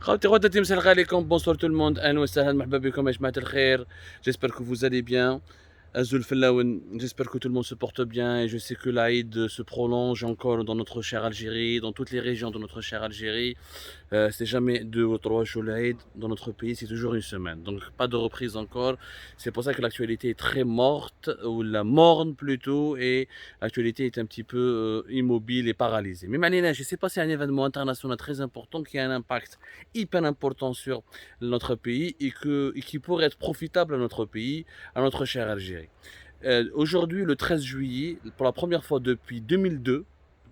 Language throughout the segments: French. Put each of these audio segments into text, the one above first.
خوتي غدتي مساء عليكم بونسوار تو الموند اهلا وسهلا مرحبا بكم يا جماعه الخير. J'espère que vous allez bien. Azul Fellaouen, j'espère que tout le monde se porte bien et je sais que l'Aïd se prolonge encore dans notre chère Algérie, dans toutes les régions de notre chère Algérie. C'est jamais 2 ou 3 jours l'Aïd. Dans notre pays, c'est toujours une semaine. Donc pas de reprise encore. C'est pour ça que l'actualité est très morte, ou la morne plutôt, et l'actualité est un petit peu immobile et paralysée. Mais Malina, je ne sais pas, c'est un événement international très important qui a un impact hyper important sur notre pays et qui pourrait être profitable à notre pays, à notre chère Algérie. Aujourd'hui, le 13 juillet, pour la première fois depuis 2002,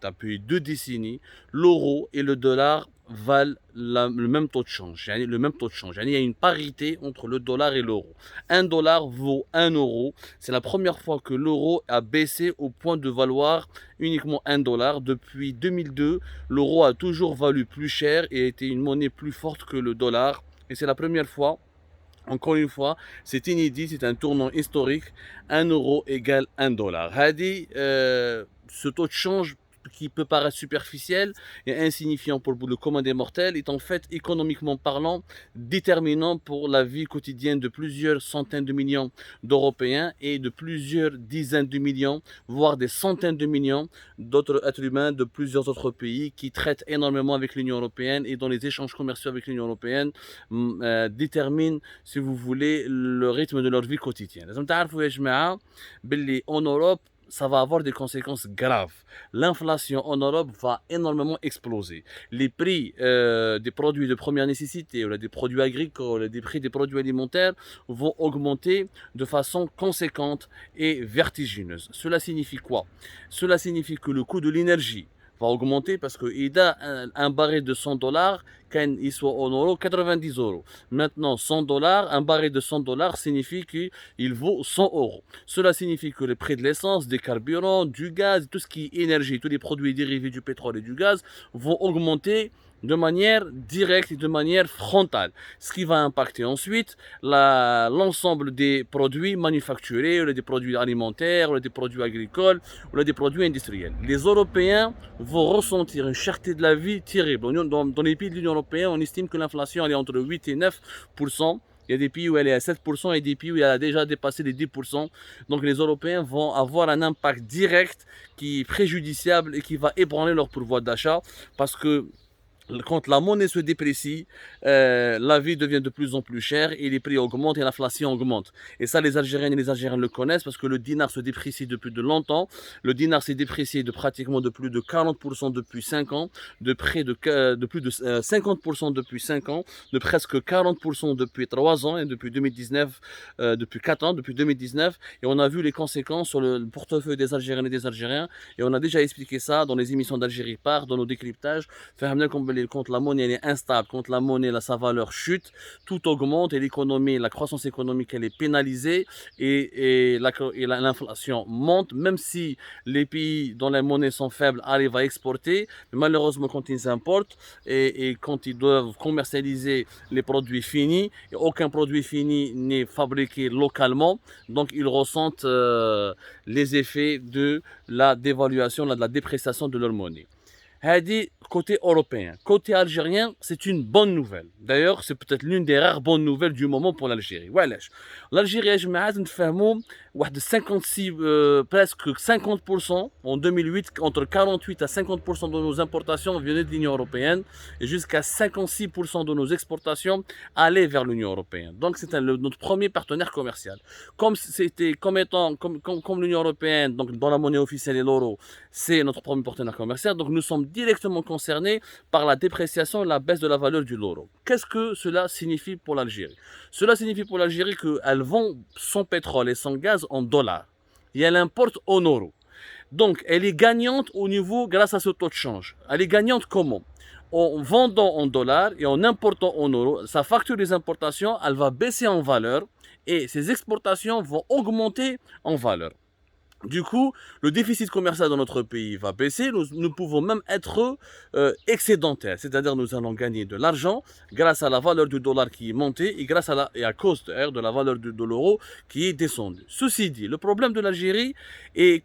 depuis 2 décennies, l'euro et le dollar valent le même taux de change. Le même taux de change. Il y a une parité entre le dollar et l'euro. Un dollar vaut 1 euro. C'est la première fois que l'euro a baissé au point de valoir uniquement 1 dollar. Depuis 2002, l'euro a toujours valu plus cher et a été une monnaie plus forte que le dollar. Et c'est la première fois. Encore une fois, c'est inédit, c'est un tournant historique. 1 euro égale 1 dollar. Hadi, ce taux de change qui peut paraître superficiel et insignifiant pour le commun des mortels est en fait économiquement parlant déterminant pour la vie quotidienne de plusieurs centaines de millions d'Européens et de plusieurs dizaines de millions, voire des centaines de millions d'autres êtres humains de plusieurs autres pays qui traitent énormément avec l'Union européenne et dont les échanges commerciaux avec l'Union européenne déterminent, si vous voulez, le rythme de leur vie quotidienne. لازم تعرفوا يا جماعة باللي en Europe ça va avoir des conséquences graves. L'inflation en Europe va énormément exploser. Les prix des produits de première nécessité, ou des produits agricoles, des prix des produits alimentaires vont augmenter de façon conséquente et vertigineuse. Cela signifie quoi? Cela signifie que le coût de l'énergie va augmenter parce que un baril de 100 dollars, quand il soit en euros, 90 euros. Maintenant, 100 dollars, un baril de 100 dollars signifie qu'il vaut 100 euros. Cela signifie que les prix de l'essence, des carburants, du gaz, tout ce qui est énergie, tous les produits dérivés du pétrole et du gaz vont augmenter de manière directe et de manière frontale. Ce qui va impacter ensuite l'ensemble des produits manufacturés, ou des produits alimentaires, ou des produits agricoles, ou des produits industriels. Les Européens vont ressentir une cherté de la vie terrible. Dans les pays de l'Union européenne, on estime que l'inflation est entre 8 et 9%. Il y a des pays où elle est à 7% et des pays où elle a déjà dépassé les 10%. Donc les Européens vont avoir un impact direct qui est préjudiciable et qui va ébranler leur pouvoir d'achat parce que quand la monnaie se déprécie, la vie devient de plus en plus chère et les prix augmentent et l'inflation augmente. Et ça, les Algériennes et les Algériens le connaissent parce que le dinar se déprécie depuis de longtemps. Le dinar s'est déprécié de pratiquement de plus de 40% depuis 5 ans, de plus de 50% depuis 5 ans, de presque 40% depuis 3 ans et depuis 2019, depuis 4 ans, depuis 2019. Et on a vu les conséquences sur le portefeuille des Algériennes et des Algériens. Et on a déjà expliqué ça dans les émissions d'Algérie Part, dans nos décryptages. Quand la monnaie elle est instable, quand la monnaie sa valeur chute, tout augmente et l'économie, la croissance économique elle est pénalisée et l'inflation monte, même si les pays dont les monnaies sont faibles arrivent à exporter, mais malheureusement quand ils importent et quand ils doivent commercialiser les produits finis, et aucun produit fini n'est fabriqué localement, donc ils ressentent les effets de la dévaluation, de la dépréciation de leur monnaie. Hadi, côté européen. Côté algérien, c'est une bonne nouvelle. D'ailleurs, c'est peut-être l'une des rares bonnes nouvelles du moment pour l'Algérie. Wesh. L'Algérie, je نفهموا واحد 56 presque 50% en 2008, entre 48 à 50% de nos importations venaient de l'Union européenne et jusqu'à 56% de nos exportations allaient vers l'Union européenne. Donc c'est notre premier partenaire commercial. Comme l'Union européenne, donc dans la monnaie officielle et l'euro, c'est notre premier partenaire commercial, donc nous sommes directement concernés par la dépréciation et la baisse de la valeur du euro. Qu'est-ce que cela signifie pour l'Algérie? Cela signifie pour l'Algérie qu'elle vend son pétrole et son gaz en dollars et elle importe en euros. Donc elle est gagnante au niveau grâce à ce taux de change. Elle est gagnante comment? En vendant en dollars et en important en euros, sa facture des importations, elle va baisser en valeur et ses exportations vont augmenter en valeur. Du coup, le déficit commercial dans notre pays va baisser, nous pouvons même être excédentaires, c'est-à-dire nous allons gagner de l'argent grâce à la valeur du dollar qui est montée et à cause de la valeur de l'euro qui est descendue. Ceci dit, le problème de l'Algérie est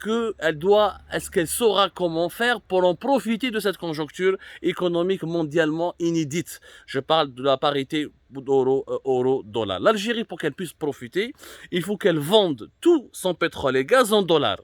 est-ce qu'elle saura comment faire pour en profiter de cette conjoncture économique mondialement inédite. Je parle de la parité euro-dollar. L'Algérie, pour qu'elle puisse profiter, il faut qu'elle vende tout son pétrole et gaz en dollars.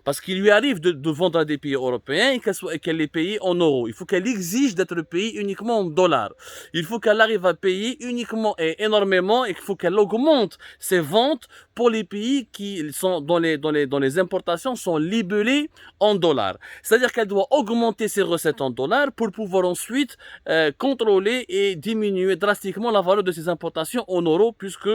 Parce qu'il lui arrive de vendre à des pays européens et qu'elle les paye en euros. Il faut qu'elle exige d'être payée uniquement en dollars. Il faut qu'elle arrive à payer uniquement et énormément et qu'il faut qu'elle augmente ses ventes pour les pays qui sont dans les importations sont libellés en dollars. C'est-à-dire qu'elle doit augmenter ses recettes en dollars pour pouvoir ensuite contrôler et diminuer drastiquement la valeur de ses importations en euros, puisque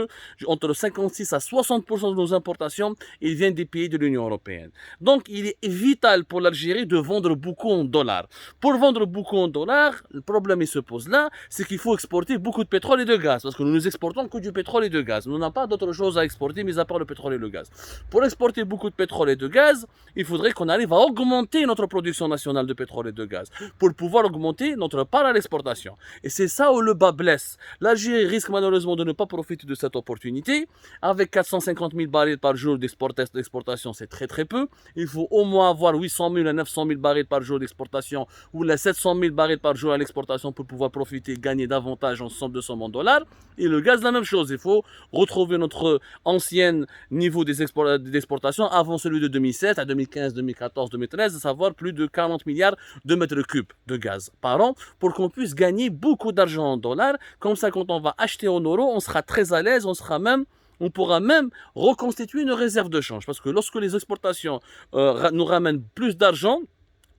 entre 56 à 60% de nos importations, ils viennent des pays de l'Union européenne. Donc, il est vital pour l'Algérie de vendre beaucoup en dollars. Pour vendre beaucoup en dollars, le problème il se pose là, c'est qu'il faut exporter beaucoup de pétrole et de gaz, parce que nous exportons que du pétrole et de gaz. Nous n'avons pas d'autre chose à exporter, mis à part le pétrole et le gaz. Pour exporter beaucoup de pétrole et de gaz, il faudrait qu'on arrive à augmenter notre production nationale de pétrole et de gaz, pour pouvoir augmenter notre part à l'exportation. Et c'est ça où le bas blesse. L'Algérie risque malheureusement de ne pas profiter de cette opportunité. Avec 450 000 barils par jour d'exportation, c'est très très peu. Il faut au moins avoir 800 000 à 900 000 barils par jour d'exportation ou les 700 000 barils par jour à l'exportation pour pouvoir profiter, gagner davantage en somme de somme en dollars. Et le gaz, la même chose. Il faut retrouver notre ancien niveau d'exportation avant celui de 2007 à 2015, 2014, 2013, à savoir plus de 40 milliards de mètres cubes de gaz par an pour qu'on puisse gagner beaucoup d'argent en dollars. Comme ça, quand on va acheter en euros, on sera très à l'aise, on pourra même reconstituer une réserve de change. Parce que lorsque les exportations nous ramènent plus d'argent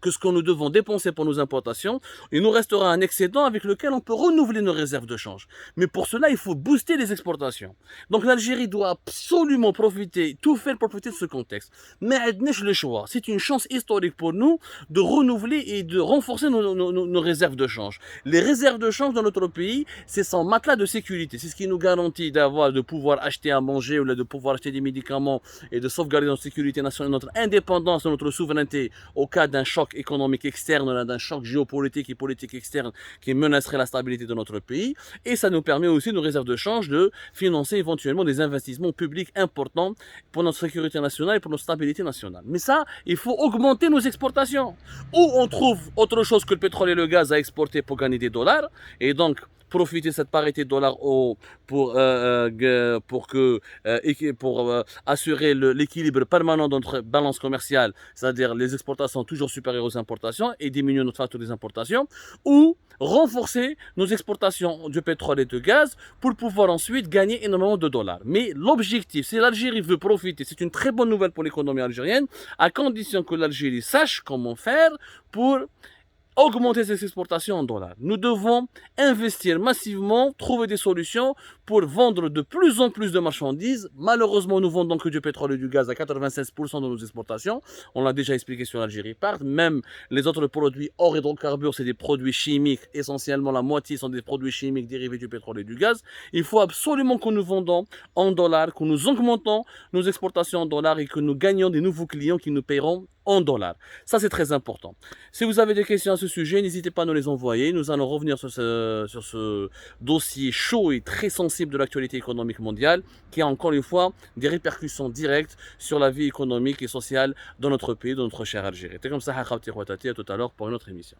que ce que nous devons dépenser pour nos importations, il nous restera un excédent avec lequel on peut renouveler nos réserves de change. Mais pour cela, il faut booster les exportations. Donc l'Algérie doit absolument profiter, tout faire pour profiter de ce contexte. Mais le choix. C'est une chance historique pour nous de renouveler et de renforcer nos réserves de change. Les réserves de change dans notre pays, c'est son matelas de sécurité. C'est ce qui nous garantit de pouvoir acheter à manger ou de pouvoir acheter des médicaments et de sauvegarder notre sécurité nationale, notre indépendance, notre souveraineté au cas d'un choc économique externe, d'un choc géopolitique et politique externe qui menacerait la stabilité de notre pays. Et ça nous permet aussi, nos réserves de change, de financer éventuellement des investissements publics importants pour notre sécurité nationale et pour notre stabilité nationale. Mais ça, il faut augmenter nos exportations. Ou on trouve autre chose que le pétrole et le gaz à exporter pour gagner des dollars, et donc profiter de cette parité de dollars pour assurer l'équilibre permanent de notre balance commerciale, c'est-à-dire les exportations toujours supérieures aux importations et diminuer notre facture des importations, ou renforcer nos exportations de pétrole et de gaz pour pouvoir ensuite gagner énormément de dollars. Mais l'objectif, si l'Algérie veut profiter, c'est une très bonne nouvelle pour l'économie algérienne, à condition que l'Algérie sache comment faire pour augmenter ses exportations en dollars. Nous devons investir massivement, trouver des solutions pour vendre de plus en plus de marchandises. Malheureusement, nous vendons que du pétrole et du gaz à 96% de nos exportations. On l'a déjà expliqué sur l'Algérie Part. Même les autres produits hors hydrocarbures, c'est des produits chimiques. Essentiellement, la moitié sont des produits chimiques dérivés du pétrole et du gaz. Il faut absolument que nous vendons en dollars, que nous augmentons nos exportations en dollars et que nous gagnions des nouveaux clients qui nous paieront en dollars. Ça, c'est très important. Si vous avez des questions à ce sujet, n'hésitez pas à nous les envoyer. Nous allons revenir sur ce dossier chaud et très sensible de l'actualité économique mondiale qui a encore une fois des répercussions directes sur la vie économique et sociale dans notre pays, dans notre chère Algérie. C'est comme ça, à tout à l'heure pour une autre émission.